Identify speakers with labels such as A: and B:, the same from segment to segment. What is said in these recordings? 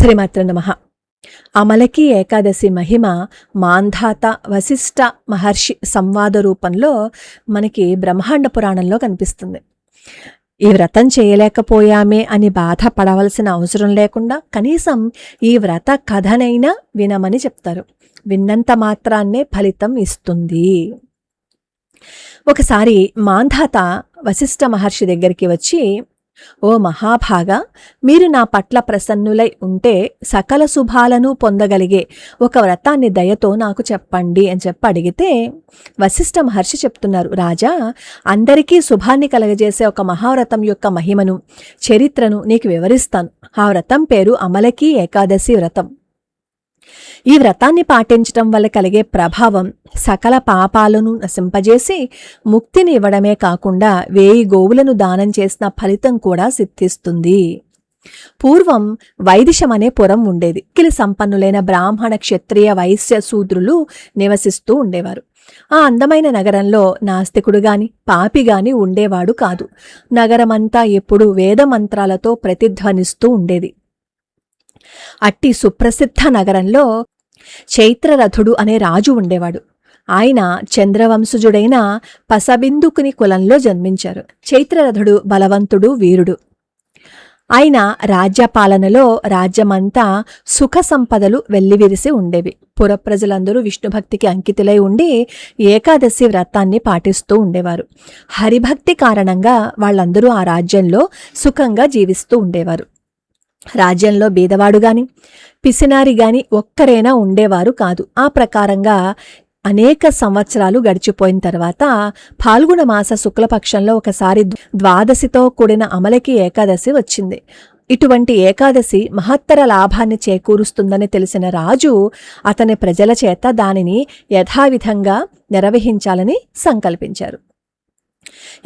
A: శ్రీమాత్ర నమః. అమలకి ఏకాదశి మహిమ మాంధాత వశిష్ఠ మహర్షి సంవాద రూపంలో మనకి బ్రహ్మాండ పురాణంలో కనిపిస్తుంది. ఈ వ్రతం చేయలేకపోయామే అని బాధపడవలసిన అవసరం లేకుండా కనీసం ఈ వ్రత కథనైనా వినమని చెప్తారు. విన్నంత మాత్రాన్నే ఫలితం ఇస్తుంది. ఒకసారి మాంధాత వశిష్ఠ మహర్షి దగ్గరికి వచ్చి, ఓ మహాభాగా, మీరు నా పట్ల ప్రసన్నులై ఉంటే సకల శుభాలను పొందగలిగే ఒక వ్రతాన్ని దయతో నాకు చెప్పండి అని చెప్పి అడిగితే వశిష్ఠ మహర్షి చెప్తున్నారు, రాజా, అందరికీ శుభాన్ని కలగజేసే ఒక మహావ్రతం యొక్క మహిమను, చరిత్రను నీకు వివరిస్తాను. ఆ వ్రతం పేరు అమలకి ఏకాదశి వ్రతం. ఈ వ్రతాన్ని పాటించటం వల్ల కలిగే ప్రభావం సకల పాపాలను నశింపజేసి ముక్తిని ఇవ్వడమే కాకుండా 1000 గోవులను దానం చేసిన ఫలితం కూడా సిద్ధిస్తుంది. పూర్వం వైదిశమనే పురం ఉండేది. కిలి సంపన్నులైన బ్రాహ్మణ, క్షత్రియ, వైశ్య, శూద్రులు నివసిస్తూ ఉండేవారు. ఆ అందమైన నగరంలో నాస్తికుడు గాని పాపి గాని ఉండేవాడు కాదు. నగరమంతా ఎప్పుడూ వేదమంత్రాలతో ప్రతిధ్వనిస్తూ ఉండేది. అట్టి సుప్రసిద్ధ నగరంలో చైత్రరథుడు అనే రాజు ఉండేవాడు. ఆయన చంద్రవంశజుడైన పసబిందుకుని కులంలో జన్మించారు. చైత్రరథుడు బలవంతుడు, వీరుడు. ఆయన రాజ్యపాలనలో రాజ్యమంతా సుఖ సంపదలు వెల్లివిరిసి ఉండేవి. పురప్రజలందరూ విష్ణుభక్తికి అంకితులై ఉండి ఏకాదశి వ్రతాన్ని పాటిస్తూ ఉండేవారు. హరిభక్తి కారణంగా వాళ్ళందరూ ఆ రాజ్యంలో సుఖంగా జీవిస్తూ ఉండేవారు. రాజ్యంలో బీదవాడు గాని పిసినారి గాని ఒక్కరైనా ఉండేవారు కాదు. ఆ ప్రకారంగా అనేక సంవత్సరాలు గడిచిపోయిన తర్వాత ఫాల్గుణ మాస శుక్లపక్షంలో ఒకసారి ద్వాదశితో కూడిన అమలకి ఏకాదశి వచ్చింది. ఇటువంటి ఏకాదశి మహత్తర లాభాన్ని చేకూరుస్తుందని తెలిసిన రాజు అతని ప్రజల చేత దానిని యథావిధంగా నిర్వహించాలని సంకల్పించారు.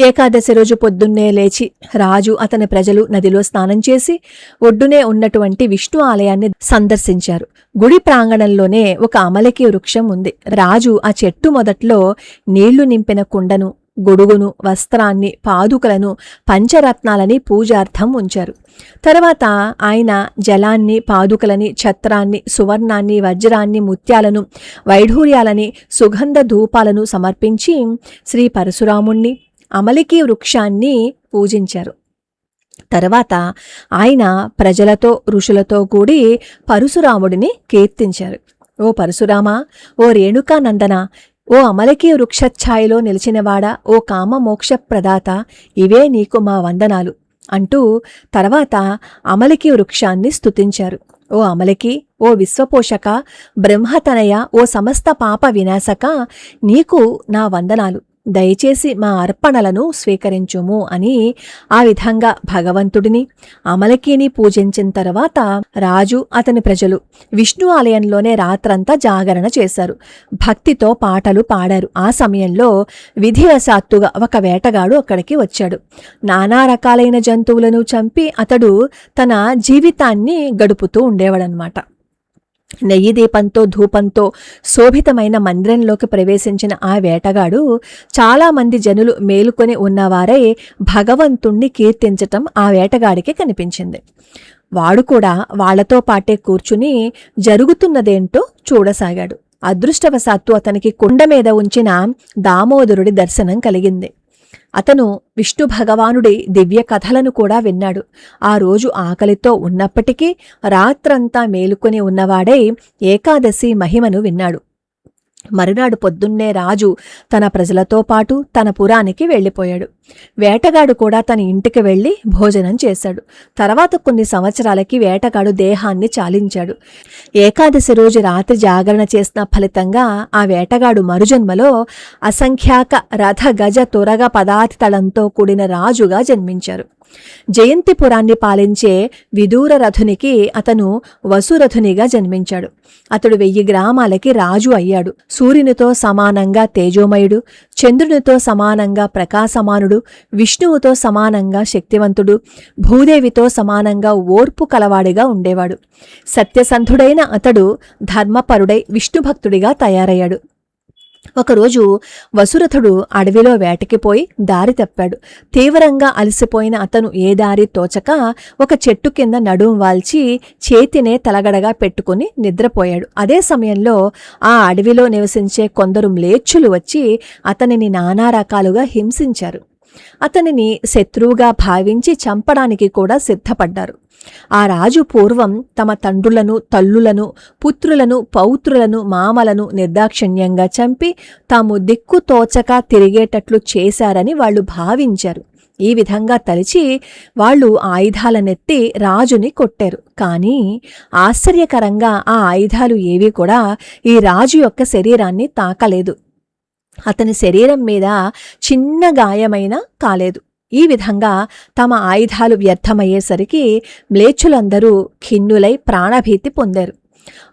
A: ఏకాదశి రోజు పొద్దున్నే లేచి రాజు, అతని ప్రజలు నదిలో స్నానం చేసి ఒడ్డునే ఉన్నటువంటి విష్ణు ఆలయాన్ని సందర్శించారు. గుడి ప్రాంగణంలోనే ఒక అమలకి వృక్షం ఉంది. రాజు ఆ చెట్టు మొదట్లో నీళ్లు నింపిన కుండను, గొడుగును, వస్త్రాన్ని, పాదుకలను, పంచరత్నాలని పూజార్థం ఉంచారు. తర్వాత ఆయన జలాన్ని, పాదుకలని, ఛత్రాన్ని, సువర్ణాన్ని, వజ్రాన్ని, ముత్యాలను, వైఢూర్యాలని, సుగంధ ధూపాలను సమర్పించి శ్రీ పరశురాముణ్ణి, అమలకి వృక్షాన్ని పూజించారు. తర్వాత ఆయన ప్రజలతో, ఋషులతో కూడి పరశురాముడిని కీర్తించారు. ఓ పరశురామా, ఓ రేణుకానందన, ఓ అమలకి వృక్షఛాయలో నిలిచినవాడా, ఓ కామ మోక్ష ప్రదాత, ఇవే నీకు మా వందనాలు అంటూ తర్వాత అమలకి వృక్షాన్ని స్తుతించారు. ఓ అమలకి, ఓ విశ్వపోషక, బ్రహ్మతనయ, ఓ సమస్త పాప వినాశక, నీకు నా వందనాలు. దయచేసి మా అర్పణలను స్వీకరించుము అని ఆ విధంగా భగవంతుడిని, అమలకిని పూజించిన తర్వాత రాజు, అతని ప్రజలు విష్ణు ఆలయంలోనే రాత్రంతా జాగరణ చేశారు. భక్తితో పాటలు పాడారు. ఆ సమయంలో విధివశాత్తుగా ఒక వేటగాడు అక్కడికి వచ్చాడు. నానా రకాలైన జంతువులను చంపి అతడు తన జీవితాన్ని గడుపుతూ ఉండేవాడనమాట. నెయ్యి దీపంతో, ధూపంతో శోభితమైన మందిరంలోకి ప్రవేశించిన ఆ వేటగాడు చాలామంది జనులు మేలుకొని ఉన్నవారై భగవంతుణ్ణి కీర్తించటం ఆ వేటగాడికి కనిపించింది. వాడు కూడా వాళ్లతో పాటే కూర్చుని జరుగుతున్నదేంటో చూడసాగాడు. అదృష్టవశాత్తు అతనికి కుండ మీద ఉంచిన దామోదరుడి దర్శనం కలిగింది. అతను విష్ణు భగవానుడి దివ్య కథలను కూడా విన్నాడు. ఆ రోజు ఆకలితో ఉన్నప్పటికీ రాత్రంతా మేలుకొని ఉన్నవాడై ఏకాదశి మహిమను విన్నాడు. మరునాడు పొద్దున్నే రాజు తన ప్రజలతో పాటు తన పురానికి వెళ్ళిపోయాడు. వేటగాడు కూడా తన ఇంటికి వెళ్లి భోజనం చేశాడు. తర్వాత కొన్ని సంవత్సరాలకి వేటగాడు దేహాన్ని చాలించాడు. ఏకాదశి రోజు రాత్రి జాగరణ చేసిన ఫలితంగా ఆ వేటగాడు మరుజన్మలో అసంఖ్యాక రథ, గజ, తురగ పదాతితళంతో కూడిన రాజుగా జన్మించారు. జయంతిపురాన్ని పాలించే విదూర రథునికి అతను వసురథునిగా జన్మించాడు. అతడు 1000 గ్రామాలకి రాజు అయ్యాడు. సూర్యునితో సమానంగా తేజోమయుడు, చంద్రునితో సమానంగా ప్రకాశమానుడు, విష్ణువుతో సమానంగా శక్తివంతుడు, భూదేవితో సమానంగా ఓర్పు కలవాడిగా ఉండేవాడు. సత్యసంధుడైన అతడు ధర్మపరుడై విష్ణుభక్తుడిగా తయారయ్యాడు. ఒకరోజు వసురథుడు అడవిలో వేటకి పోయి దారి తప్పాడు. తీవ్రంగా అలసిపోయిన అతను ఏ దారి తోచక ఒక చెట్టు కింద నడుం వాల్చి చేతినే తలగడగా పెట్టుకుని నిద్రపోయాడు. అదే సమయంలో ఆ అడవిలో నివసించే కొందరు మ్లేచ్చులు వచ్చి అతనిని నానా రకాలుగా హింసించారు. అతనిని శత్రువుగా భావించి చంపడానికి కూడా సిద్ధపడ్డారు. ఆ రాజు పూర్వం తమ తండ్రులను, తల్లులను, పుత్రులను, పౌత్రులను, మామలను నిర్దాక్షిణ్యంగా చంపి తాము దిక్కు తోచక తిరిగేటట్లు చేశారని వాళ్లు భావించారు. ఈ విధంగా తలిచి వాళ్లు ఆయుధాలనెత్తి రాజుని కొట్టారు. కానీ ఆశ్చర్యకరంగా ఆ ఆయుధాలు ఏవీ కూడా ఈ రాజు యొక్క శరీరాన్ని తాకలేదు. అతని శరీరం మీద చిన్న గాయమైనా కాలేదు. ఈ విధంగా తమ ఆయుధాలు వ్యర్థమయ్యేసరికి మ్లేచ్చులందరూ ఖిన్నులై ప్రాణభీతి పొందారు.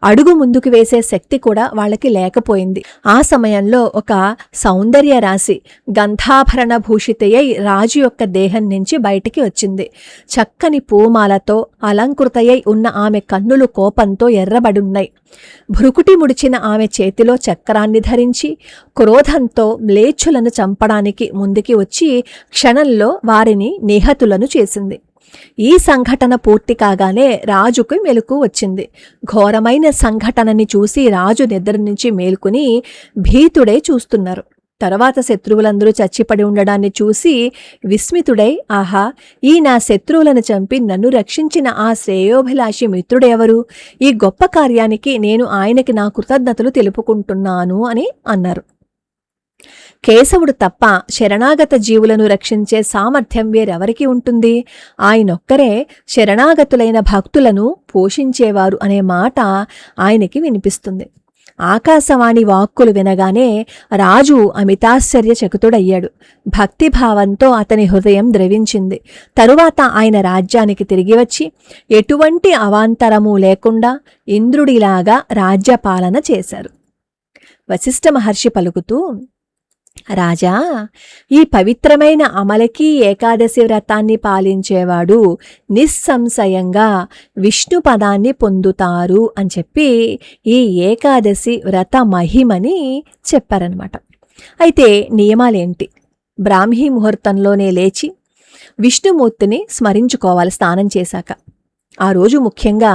A: అడుగు ముందుకు వేసే శక్తి కూడా వాళ్ళకి లేకపోయింది. ఆ సమయంలో ఒక సౌందర్య రాశి గంధాభరణ భూషితయై రాజు యొక్క దేహం నుంచి బయటికి వచ్చింది. చక్కని పూమాలతో అలంకృతయై ఉన్న ఆమె కన్నులు కోపంతో ఎర్రబడున్నాయి. భృకుటి ముడిచిన ఆమె చేతిలో చక్రాన్ని ధరించి క్రోధంతో మ్లేచ్చులను చంపడానికి ముందుకి వచ్చి క్షణంలో వారిని నిహతులను చేసింది. ఈ సంఘటన పూర్తి కాగానే రాజుకు మెలకు వచ్చింది. ఘోరమైన సంఘటనని చూసి రాజు నిద్ర నుంచి మేల్కొని భీతుడై చూస్తున్నారు. తర్వాత శత్రువులందరూ చచ్చిపడి ఉండడాన్ని చూసి విస్మితుడై, ఆహా, ఈ నా శత్రువులను చంపి నన్ను రక్షించిన ఆ శ్రేయోభిలాషి మిత్రుడెవరు? ఈ గొప్ప కార్యానికి నేను ఆయనకి నా కృతజ్ఞతలు తెలుపుకుంటున్నాను అని అన్నారు. కేశవుడు తప్ప శరణాగత జీవులను రక్షించే సామర్థ్యం వేరెవరికి ఉంటుంది? ఆయనొక్కరే శరణాగతులైన భక్తులను పోషించేవారు అనే మాట ఆయనకి వినిపిస్తుంది. ఆకాశవాణి వాక్కులు వినగానే రాజు అమితాశ్చర్యచకితుడయ్యాడు. భక్తిభావంతో అతని హృదయం ద్రవించింది. తరువాత ఆయన రాజ్యానికి తిరిగి వచ్చి ఎటువంటి అవాంతరమూ లేకుండా ఇంద్రుడిలాగా రాజ్యపాలన చేశారు. వశిష్ఠ మహర్షి పలుకుతూ, రాజా, ఈ పవిత్రమైన అమలకి ఏకాదశి వ్రతాన్ని పాలించేవాడు నిస్సంశయంగా విష్ణు పదాన్ని పొందుతారు అని చెప్పి ఈ ఏకాదశి వ్రత మహిమని చెప్పారనమాట. అయితే నియమాలేంటి? బ్రాహ్మీ ముహూర్తంలోనే లేచి విష్ణుమూర్తిని స్మరించుకోవాలి స్నానం చేశాక. ఆ రోజు ముఖ్యంగా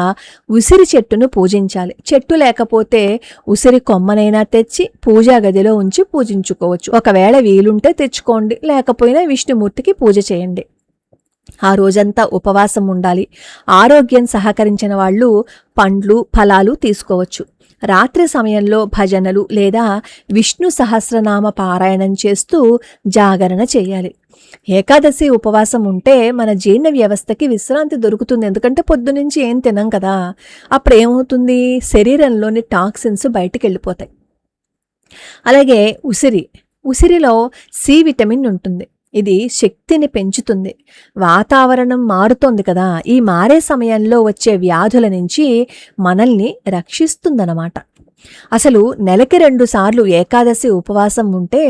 A: ఉసిరి చెట్టును పూజించాలి. చెట్టు లేకపోతే ఉసిరి కొమ్మనైనా తెచ్చి పూజా గదిలో ఉంచి పూజించుకోవచ్చు. ఒకవేళ వీలుంటే తెచ్చుకోండి, లేకపోయినా విష్ణుమూర్తికి పూజ చేయండి. ఆ రోజంతా ఉపవాసం ఉండాలి. ఆరోగ్యం సహకరించిన వాళ్ళు పండ్లు, ఫలాలు తీసుకోవచ్చు. రాత్రి సమయంలో భజనలు లేదా విష్ణు సహస్రనామ పారాయణం చేస్తూ జాగరణ చేయాలి. ఏకాదశి ఉపవాసం ఉంటే మన జీర్ణ వ్యవస్థకి విశ్రాంతి దొరుకుతుంది. ఎందుకంటే పొద్దునుంచి ఏం తినం కదా. అప్పుడు ఏమవుతుంది? శరీరంలోని టాక్సిన్స్ బయటికి వెళ్ళిపోతాయి. అలాగే ఉసిరిలో సి విటమిన్ ఉంటుంది. ఇది శక్తిని పెంచుతుంది. వాతావరణం మారుతోంది కదా, ఈ మారే సమయంలో వచ్చే వ్యాధుల నుంచి మనల్ని రక్షిస్తుందన్నమాట. అసలు నెలకి 2 సార్లు ఏకాదశి ఉపవాసం ఉంటే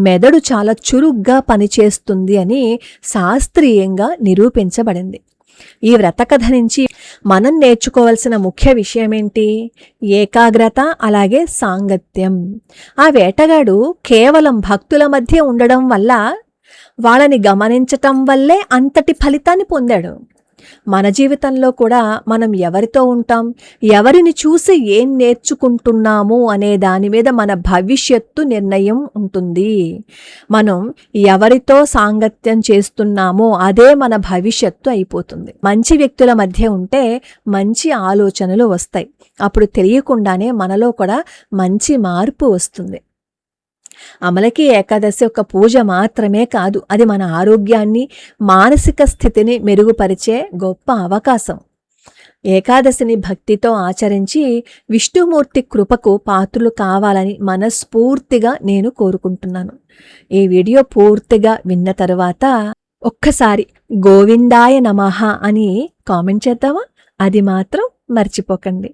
A: మెదడు చాలా చురుగ్గా పనిచేస్తుంది అని శాస్త్రీయంగా నిరూపించబడింది. ఈ వ్రతకథ నుంచి మనం నేర్చుకోవాల్సిన ముఖ్య విషయమేంటి? ఏకాగ్రత, అలాగే సాంగత్యం. ఆ వేటగాడు కేవలం భక్తుల మధ్య ఉండడం వల్ల, వాళ్ళని గమనించటం వల్లే అంతటి ఫలితాన్ని పొందాడు. మన జీవితంలో కూడా మనం ఎవరితో ఉంటాం, ఎవరిని చూసి ఏం నేర్చుకుంటున్నాము అనే దాని మీద మన భవిష్యత్తు నిర్ణయం ఉంటుంది. మనం ఎవరితో సాంగత్యం చేస్తున్నామో అదే మన భవిష్యత్తు అయిపోతుంది. మంచి వ్యక్తుల మధ్య ఉంటే మంచి ఆలోచనలు వస్తాయి. అప్పుడు తెలియకుండానే మనలో కూడా మంచి మార్పు వస్తుంది. అమలకి ఏకాదశి ఒక పూజ మాత్రమే కాదు, అది మన ఆరోగ్యాన్ని, మానసిక స్థితిని మెరుగుపరిచే గొప్ప అవకాశం. ఏకాదశిని భక్తితో ఆచరించి విష్ణుమూర్తి కృపకు పాత్రులు కావాలని మనస్ఫూర్తిగా నేను కోరుకుంటున్నాను. ఈ వీడియో పూర్తిగా విన్న తరువాత ఒక్కసారి గోవిందాయ నమః అని కామెంట్ చేద్దామా? అది మాత్రం మర్చిపోకండి.